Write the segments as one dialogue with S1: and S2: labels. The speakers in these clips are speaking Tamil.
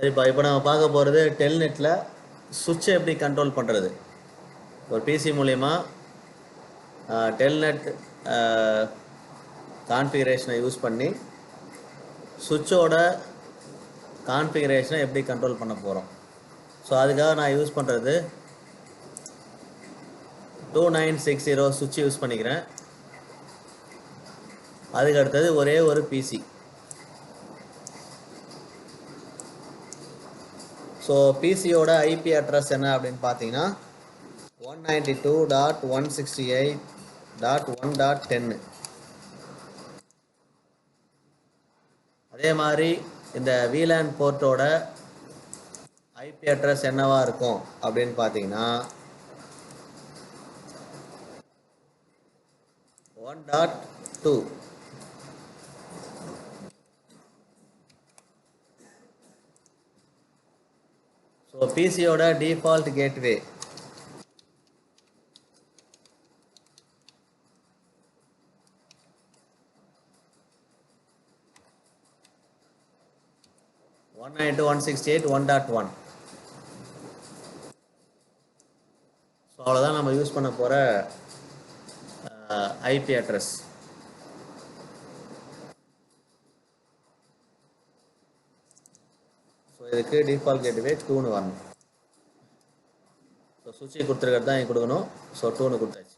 S1: இப்போ நம்ம பார்க்க போகிறது டெல்நெட்டில் சுவிட்சை எப்படி கண்ட்ரோல் பண்ணுறது. ஒரு பிசி மூலயமா டெல்நெட் கான்ஃபிகரேஷனை யூஸ் பண்ணி சுவிட்சோட கான்ஃபிகரேஷனை எப்படி கண்ட்ரோல் பண்ண போகிறோம். ஸோ அதுக்காக நான் யூஸ் பண்ணுறது 2960 சுவிட்ச் யூஸ் பண்ணிக்கிறேன். அதுக்கு அடுத்தது ஒரே ஒரு பிசி. ஸோ பிசியோட ஐபி அட்ரஸ் என்ன அப்படின்னு பார்த்தீங்கன்னா 192.168.1.10. அதே மாதிரி இந்த VLAN போர்ட்டோட ஐபி அட்ரஸ் என்னவா இருக்கும் அப்படின்னு பார்த்தீங்கன்னா 1.2. ஸோ பிசியோட டிஃபால்ட் கேட்வே 192.168.1.1. ஸோ அவ்வளோதான் நம்ம யூஸ் பண்ண போகிற ஐபி அட்ரஸ். ஸோ இதுக்கு டிஃபால்ட் கேட்வே 2ன்னு வரணும். ஸோ சுவிட்சை கொடுத்துருக்கிறது தான் இங்கே கொடுக்கணும். ஸோ 2ன்னு கொடுத்தாச்சு.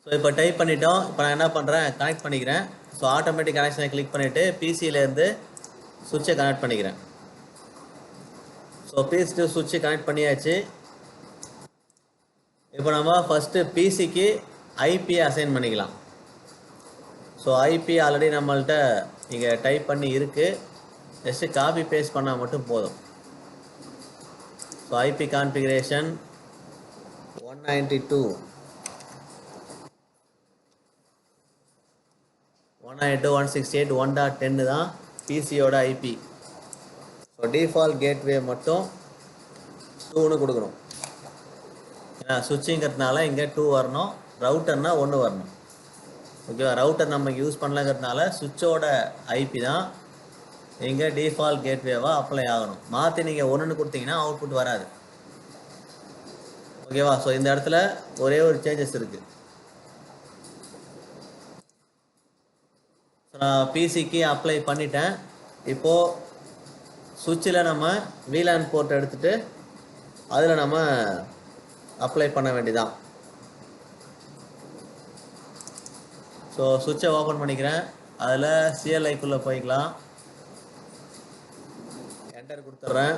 S1: ஸோ இப்போ டைப் பண்ணிட்டோம். இப்போ நான் என்ன பண்ணுறேன், கனெக்ட் பண்ணிக்கிறேன். ஸோ ஆட்டோமேட்டிக் கனெக்ஷனை கிளிக் பண்ணிவிட்டு பிசியிலேருந்து சுவிட்சை கனெக்ட் பண்ணிக்கிறேன். ஸோ பிசி டு சுவிட்சை கனெக்ட் பண்ணியாச்சு. இப்போ நம்ம ஃபஸ்ட்டு பிசிக்கு ஐபி அசைன் பண்ணிக்கலாம். ஸோ ஐபி ஆல்ரெடி நம்மள்கிட்ட இங்கே டைப் பண்ணி இருக்குது. ஜஸ்ட்டு காப்பி பேஸ்ட் பண்ணால் மட்டும் போதும். ஸோ ஐபி கான்ஃபிகரேஷன் 192.168.1.10 தான் பிசியோட ஐபி. ஸோ டிஃபால்ட் கேட்வே மட்டும் 2ன்னு கொடுக்கணும். ஏன்னா சுவிட்சிங்கிறதுனால இங்கே 2 வரணும், ரவுட்டர்னா 1 வரணும். ஓகேவா, ரவுட்டர் நம்ம யூஸ் பண்ணலங்கிறதுனால சுவிட்சோட ஐபி தான் இங்கே டிஃபால்ட் கேட்வேவாக அப்ளை ஆகணும். மாற்றி நீங்கள் 1ன்னு கொடுத்தீங்கன்னா அவுட்புட் வராது. ஓகேவா, ஸோ இந்த இடத்துல ஒரே ஒரு சேஞ்சஸ் இருக்குது. நான் பிசிக்கு அப்ளை பண்ணிட்டேன். இப்போது சுவிட்சில் நம்ம VLAN போர்ட் எடுத்துகிட்டு அதில் நம்ம அப்ளை பண்ண வேண்டியதான். ஸோ சுவிட்சை ஓப்பன் பண்ணிக்கிறேன். அதில் CLIக்குள்ளே போய்க்கலாம். என்டர் கொடுத்துட்றேன்.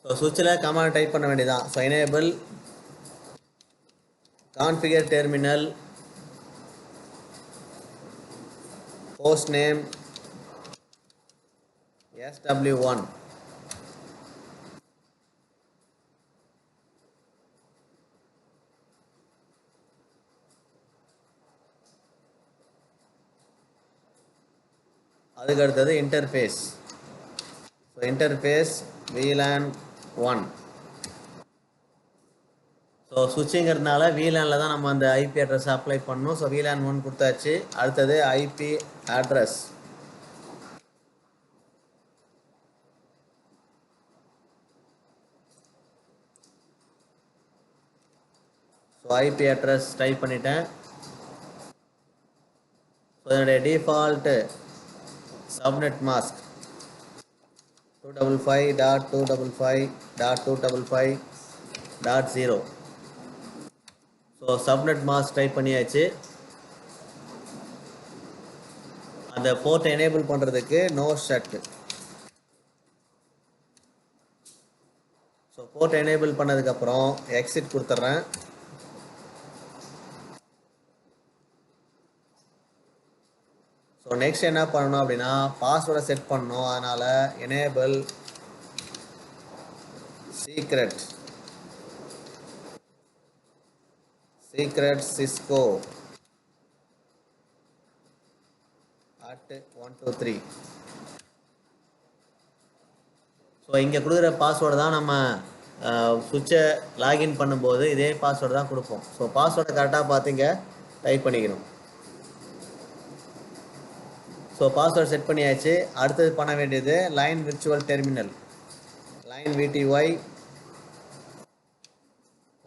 S1: ஸோ சுவிட்சில் கமாண்ட் டைப் பண்ண வேண்டியதான். So enable configure terminal host name SW1. அதுக்கு அடுத்தது interface. So interface VLAN 1. So சுவிட்சிங்கிறதுனால VLANல தான் நம்ம அந்த ஐபி அட்ரஸ் அப்ளை பண்ணணும். ஸோ VLAN 1 கொடுத்தாச்சு. அடுத்தது IP address. So IP address type பண்ணிட்டேன். ஸோ என்னுடைய default subnet mask 255.255.255.0. So subnet mask type பண்ணியாச்சு. அந்த போர்ட்டை எனேபிள் பண்ணுறதுக்கு நோ ஷட். ஸோ போர்ட்டை எனேபிள் பண்ணதுக்கப்புறம் எக்ஸிட் கொடுத்துட்றேன். ஸோ நெக்ஸ்ட் என்ன பண்ணணும் அப்படின்னா பாஸ்வேர்டை செட் பண்ணணும். அதனால் enable secret Cisco @123. So so இங்கே கொடுக்குற பாஸ்வேர்டு தான் நம்ம சுவிட்சை லாகின் பண்ணும்போது இதே பாஸ்வேர்டு தான் கொடுப்போம். ஸோ பாஸ்வேர்டை கரெக்டாக பார்த்துங்க டைப் பண்ணிக்கணும். ஸோ பாஸ்வேர்டு செட் பண்ணியாச்சு. அடுத்தது பண்ண வேண்டியது line virtual terminal, line VTY,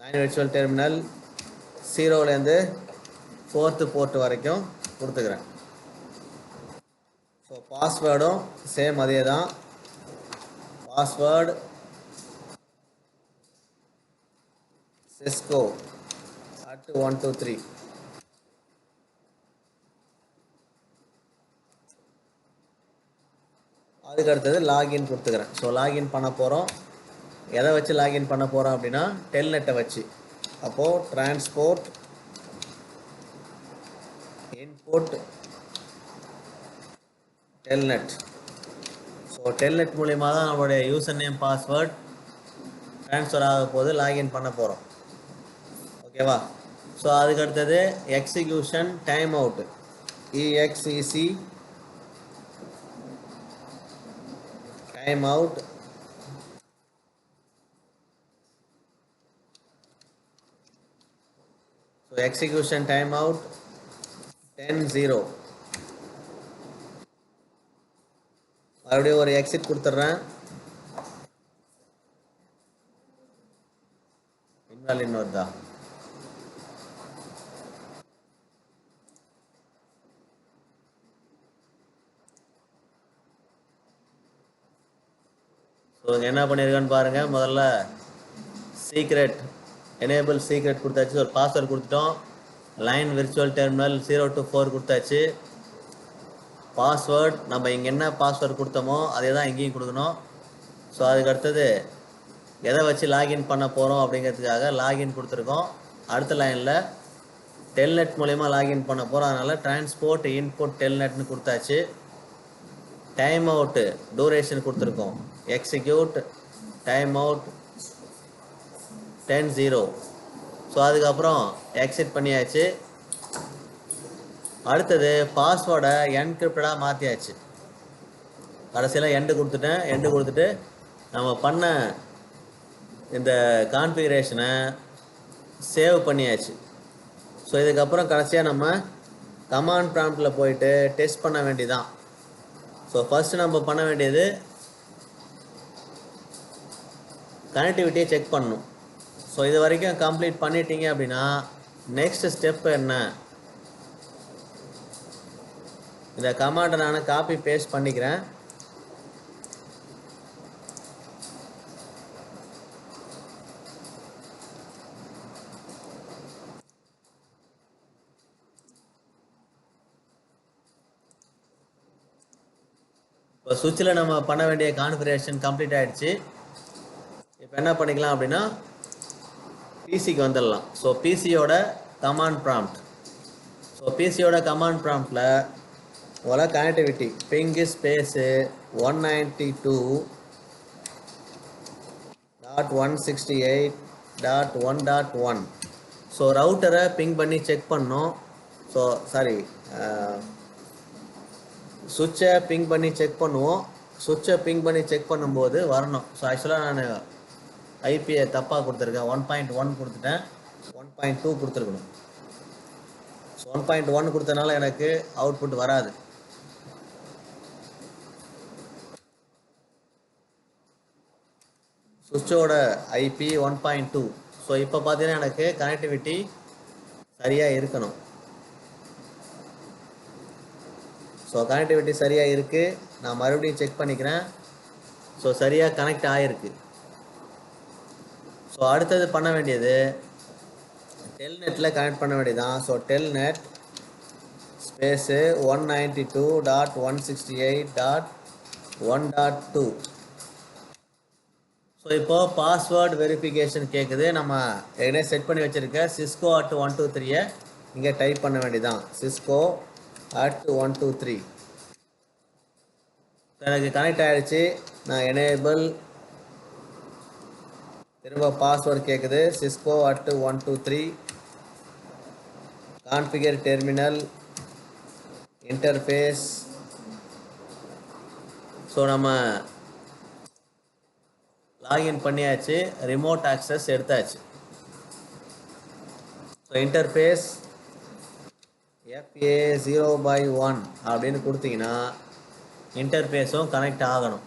S1: line virtual terminal 0லேருந்து 4th போர்ட் வரைக்கும் கொடுத்துக்கிறேன். ஸோ பாஸ்வேர்டும் சேம் அதே தான். Password Cisco @123. அதுக்கு அடுத்தது லாகின் கொடுத்துக்கிறேன். ஸோ லாகின் பண்ண போகிறோம். எதை வச்சு லாகின் பண்ண போகிறோம் அப்படின்னா டெல்நெட்டை வச்சு. அப்போது transport input Telnet. So Telnet மூலிமா தான் நம்மளுடைய யூசர் நேம் பாஸ்வேர்ட் ட்ரான்ஸ்ஃபர் ஆக போது லாகின் பண்ண போகிறோம். ஓகேவா? ஸோ அதுக்கு அடுத்தது execution time out, EXEC time out. So execution time out 10:0. மறுபடியும் ஒரு எக்ஸிட் கொடுத்துட்றேன். இன்வாலிட் வருதா? ஸோ என்ன பண்ணியிருக்கேன்னு பாருங்கள். முதல்ல சீக்ரெட் எனேபிள் சீக்ரெட் கொடுத்தாச்சு, ஒரு பாஸ்வேர்டு கொடுத்துட்டோம். லைன் விர்ச்சுவல் டெர்மினல் 0 to 4 கொடுத்தாச்சு. பாஸ்வேர்டு நம்ம இங்கே என்ன பாஸ்வேர்டு கொடுத்தோமோ அதே தான் இங்கேயும் கொடுக்கணும். ஸோ அதுக்கு அடுத்தது எதை வச்சு லாகின் பண்ண போகிறோம் அப்படிங்கிறதுக்காக லாகின் கொடுத்துருக்கோம். அடுத்த லைனில் டெல்நெட் மூலயமா லாகின் பண்ண போகிறோம். அதனால் டிரான்ஸ்போர்ட் இன்புட் டெல்நெட்னு கொடுத்தாச்சு. டைம் அவுட்டு டூரேஷன் கொடுத்துருக்கோம். Execute time out 10:0. ஸோ அதுக்கப்புறம் எக்ஸிட் பண்ணியாச்சு. அடுத்தது பாஸ்வேர்டை என்கிரிப்டடாக மாற்றியாச்சு. கடைசியில் எண்டு கொடுத்துட்டு நம்ம பண்ண இந்த கான்ஃபிகரேஷனை சேவ் பண்ணியாச்சு. ஸோ இதுக்கப்புறம் கடைசியாக நம்ம கமாண்ட் ப்ராம்ப்டில் போயிட்டு டெஸ்ட் பண்ண வேண்டியதான். ஸோ ஃபஸ்ட்டு நம்ம பண்ண வேண்டியது கனெக்டிவிட்டியை செக் பண்ணணும். ஸோ இது வரைக்கும் கம்ப்ளீட் பண்ணிட்டீங்க அப்படின்னா நெக்ஸ்ட் ஸ்டெப் என்ன? இந்த கமாண்டை நான் காப்பி பேஸ்ட் பண்ணிக்கிறேன். இப்போ சுவிட்சில் நம்ம பண்ண வேண்டிய கான்ஃபிகரேஷன் கம்ப்ளீட் ஆகிடுச்சு. இப்போ என்ன பண்ணிக்கலாம் அப்படின்னா பிசிக்கு வந்துடலாம். ஸோ பிசியோட கமாண்ட் ப்ராம்ப்ட். ஸோ பிசியோட கமாண்ட் ப்ராம்ப்டில் முதல்ல கனெக்டிவிட்டி பிங்கு ஸ்பேஸு 192.168.1.1. ஸோ ரவுட்டரை பிங் பண்ணி செக் பண்ணோம். ஸோ சாரி சுவிட்சை பிங் பண்ணி செக் பண்ணுவோம். சுவிட்சை பிங் பண்ணி செக் பண்ணும்போது வரணும். ஸோ ஆக்சுவலாக நான் ஐபியை தப்பாக கொடுத்துருக்கேன். 1.1 கொடுத்துட்டேன். 1.2 கொடுத்துருக்கணும். ஸோ 1.1 கொடுத்தனால எனக்கு அவுட்புட் வராது. சுவிட்சோட ஐபி 1.2. ஸோ இப்போ பார்த்தீங்கன்னா எனக்கு கனெக்டிவிட்டி சரியாக இருக்கணும். ஸோ கனெக்டிவிட்டி சரியாக இருக்குது. நான் மறுபடியும் செக் பண்ணிக்கிறேன். ஸோ சரியாக கனெக்ட் ஆகிருக்கு. ஸோ அடுத்தது பண்ண வேண்டியது டெல்நெட்டில் கனெக்ட் பண்ண வேண்டியதான். So telnet space 192.168.1.2. ஸோ இப்போது பாஸ்வேர்டு வெரிஃபிகேஷன் கேட்குது. நம்ம ஏற்கனவே செட் பண்ணி வச்சுருக்க Cisco @123 இங்கே டைப் பண்ண வேண்டியதான். Cisco @123. எனக்கு கனெக்ட் ஆகிடுச்சு. நான் எனேபிள் திரும்ப பாஸ்வேர்டு கேட்குது. Cisco @123 configure terminal interface. So நம்ம லாகின் பண்ணியாச்சு, ரிமோட் ஆக்சஸ் எடுத்தாச்சு. ஸோ இன்டர்ஃபேஸ் FA0/1 அப்படின்னு கொடுத்தீங்கன்னா இன்டர்ஃபேஸும் கனெக்ட் ஆகணும்.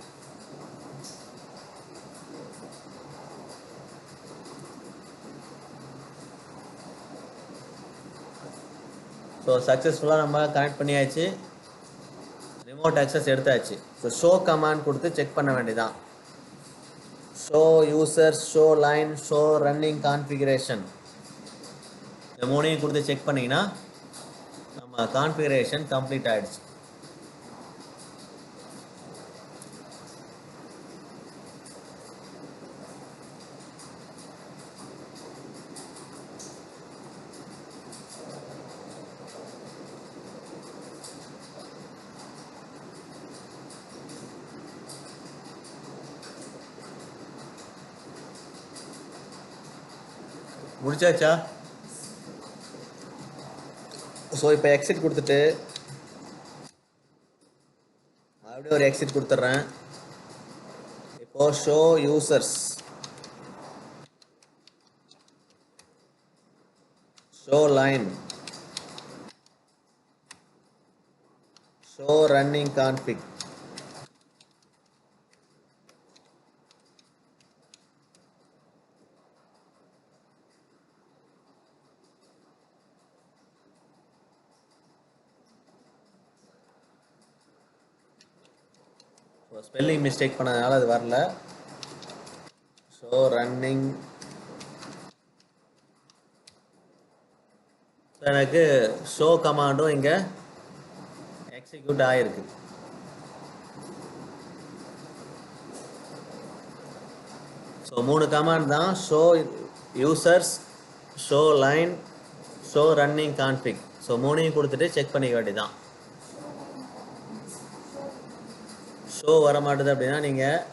S1: ஸோ சக்ஸஸ்ஃபுல்லாக நம்ம கனெக்ட் பண்ணியாச்சு, ரிமோட் ஆக்சஸ் எடுத்தாச்சு. ஸோ ஷோ கமாண்ட் கொடுத்து செக் பண்ண வேண்டியதான். Show users, show line, show running configuration, இந்த மூணையும் கொடுத்து செக் பண்ணிங்கன்னா நம்ம கான்ஃபிகரேஷன் கம்ப்ளீட் ஆகிடுச்சு. முடிச்சாச்சா? ஸோ இப்போ எக்ஸிட் கொடுத்துட்டு அப்படியே ஒரு எக்ஸிட் கொடுத்துட்றேன். இப்போ show users, show line, show running config, spelling mistake பண்ணதுனால அது வரல. ஷோ ரன்னிங், எனக்கு ஷோ கமாண்டும் இங்கே எக்ஸிக்யூட் ஆகிருக்கு. ஸோ 3 கமாண்ட் தான், show users, show line, show running config. So 3ஐயும் கொடுத்துட்டு செக் பண்ணிக்க வேண்டியதான். ஷோ வர மாட்டுது அப்படின்னா நீங்கள்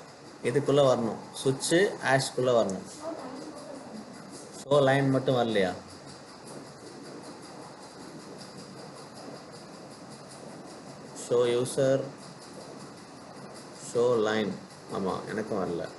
S1: இதுக்குள்ளே வரணும், சுவிட்சு ஆஷ்குள்ளே வரணும். ஷோ லைன் மட்டும் வரலையா? ஷோ யூசர், ஷோ லைன், ஆமாம் எனக்கும் வரல.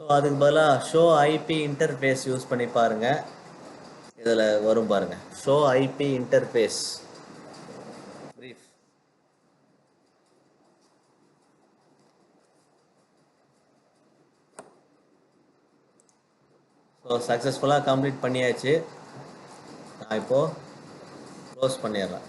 S1: ஸோ அதுக்கு பதிலாக ஷோ ஐபி இன்டர்ஃபேஸ் யூஸ் பண்ணி பாருங்கள், இதில் வரும் பாருங்கள். Show IP interface brief. So சக்ஸஸ்ஃபுல்லாக கம்ப்ளீட் பண்ணியாச்சு. நான் இப்போது க்ளோஸ் பண்ணிடுறேன்.